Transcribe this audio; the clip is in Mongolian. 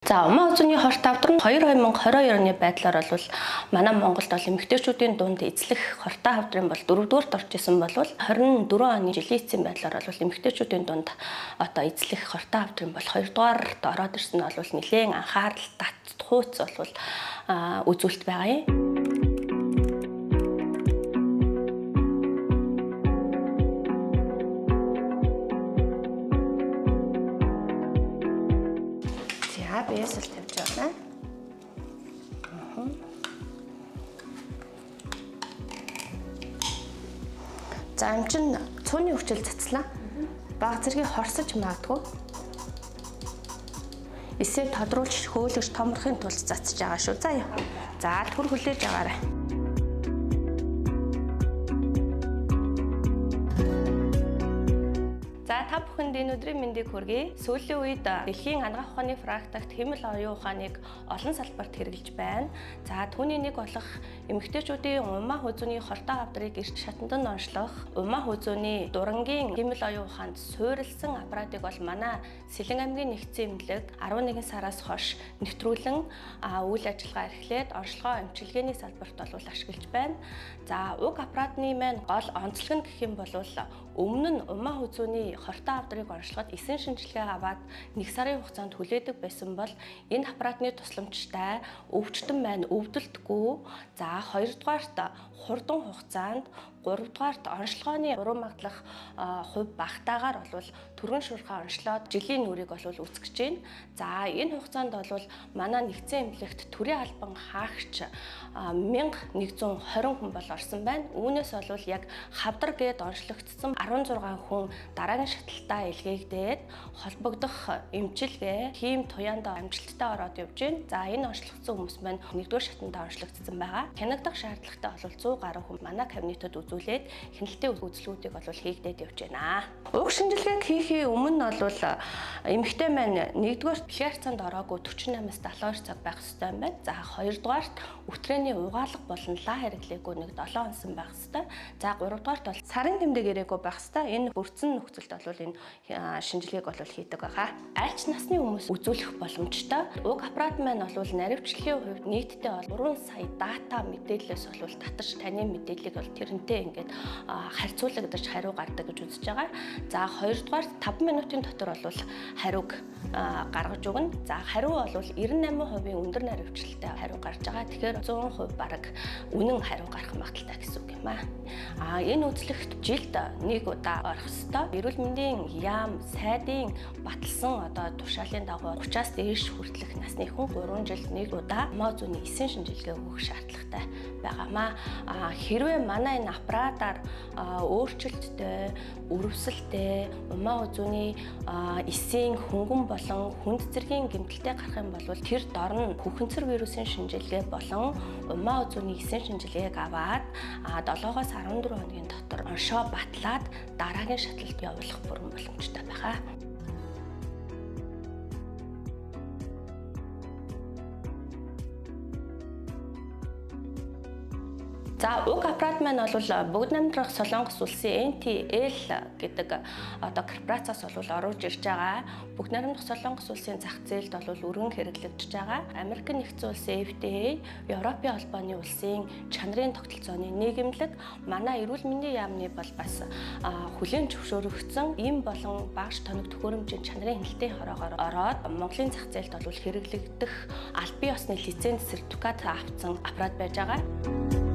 За умаа үзүүний хорт авдар нь 2022 оны байдлаар бол манай Монголд бол эмэгтэйчүүдийн дунд эзлэх хортой авдрын бол 4-р орж исэн бол 24 оны жилийн эцсийн байдлаар бол эмэгтэйчүүдийн дунд одоо эзлэх хортой авдрын бол 2-р ороод ирсэн нь бол нэлээд анхаарал татах хууц бол үзүүлэлт байгаа юм. Биесэл тавьж байна. За юм чин цууны хүчил цацлаа. Баг зэргийг хорсож магадгүй. Эсээ тодруулж хөөлөж томрохын тулд цацж байгаа шүү. За яа. За түр хүлээж аваарай. За та бүхэнд энэ өдрийн мэндийг хүргэе. Сүүлийн үед дэлхийн анагаах ухааны практикт хэмэл оюун ухааныг олон салбарт хэрэгжилж байна. За түүний нэг болох эмэгтэйчүүдийн умаа хүзүүний хортой авдрыг эрт шатанд нь онцлох, умаа хүзүүний дурангийн хэмэл оюун ухаанд суурилсан аппаратыг бол манай Сэлэн аймгийн нэгдсэн эмнэлэг 11 сараас хойш нэвтрүүлэн үйл ажиллагаа эрхлээд онцлогоо эмчилгээний салбарт бол ашиглаж байна. За уг аппаратны маань гол онцлог нь гэх юм бол өмнө нь умаа хүзүүний хортой авдрыг онцлоход эсэн шинжилгээ аваад 1 сарын хугацаанд хүлээдэг байсан бол энэ аппаратны тусламжтай өвчтөн маань өвдөлтгүй. За 2-дугаарт хурдан хугацаанд 3-дугаарт онцлогооны уран магадлах хувь багтаагаар бол түргэн шуурхаа онцлоод жилийн нүрийг бол үүсгэж байна. За энэ хугацаанд бол манай нэгдсэн эмнэлэгт төрийн албан хаагч 1120 хүн бол орсон байна. Үүнээс бол яг хавдар гээд онцлогдсон 16 хүн дараагийн шаталтаа илгээгдээд холбогдох эмчилгээ хийм туяанда амжилттай ороод явж байна. За энэ онцлогдсон хүмүүс маань 1-р шатандаа онцлогдсон байгаа. Хянагдах шаардлагатай бол 100 гаруй хүн манай кабинетод үзүүлээд хяналтын үзлэгүүдийг бол хийгдээд явж байна. Уг шинжилгээг хийхээ өмнө бол эмэгтэй маань 1-р хязгаарцанд ороогүй 48-аас 72 цаг байх ёстой юм байна. За 2-дугаарт өтрээний угаалга болон лаа хэрэглээгүй 7 онсон байх ёстой. За 3-дугаарт бол сарын тэмдэг ирээгүй байх ёстой. Энэ бүрдсэн нөхцөлд бол энэ шинжилгээг бол хийдэг байгаа. Альч насны хүмүүс үзүүлэх боломжтой. Уг аппарат маань бол наривчлалын хувьд нийтдээ бол 3 сая дата мэдээлэлээс бол татаж таны мэдээллийг бол тэрнтэй ингээд харьцуулагдаж хариу гардаг гэж үзэж байгаа. За 2-дугаарт 5 минутын дотор бол хариуг гаргаж өгнө. За хариу бол 98% өндөр наривчлалтай хариу гарч байгаа. Тэгэхээр 100% бараг үнэн хариу гарах магадaltaй гэсэн үг юм аа. Энэ үзлэгт жилд 1 удаа орох ёстой. Эрүүл мэндийн яам, сайдын баталсан одоо тушаалын дагуу 30-аас дээш хүртэлх насны хүн 3 жилд 1 удаа умаа үзүүний эсэн шинжилгээ өгөх шаардлагатай байгаамаа. Хэрвээ манай энэ аппаратаар өөрчлөлттэй, өрөвсөлтэй умаа үзүүний эсийн хөнгөн болон хүнд зэргийн гэмтэлтэй гарах юм бол тэр дор нь хөхөнцөр вирусын шинжилгээ болон умаа үзүүний эсэн шинжилгээг аваад 7-оос 14 хоногийн дотор оншоо батлаад дараагийн шаталд явуулах бүрэн боломжтой байгаа. За уг аппарат маань бол бүгд намдрах Солонгос улсын NTL гэдэг одоо корпорациас бол оруулж ирж байгаа. Бүгд намдрах Солонгос улсын зах зээлд бол өргөн хэрэглэгдэж байгаа. Америк нэгдсэн улсын FDA, Европын холбооны улсын чанарын тогтолцооны нийгэмлэг, манай эрүүл мэндийн яамны бол бас хүлээн зөвшөөрөгдсөн им болон багш тоног төхөөрөмжийн чанарын хяналтын хороогоор ороод Монголын зах зээлд бол хэрэглэгдэх аль бие усны лиценз сертификат авсан аппарат байж байгаа.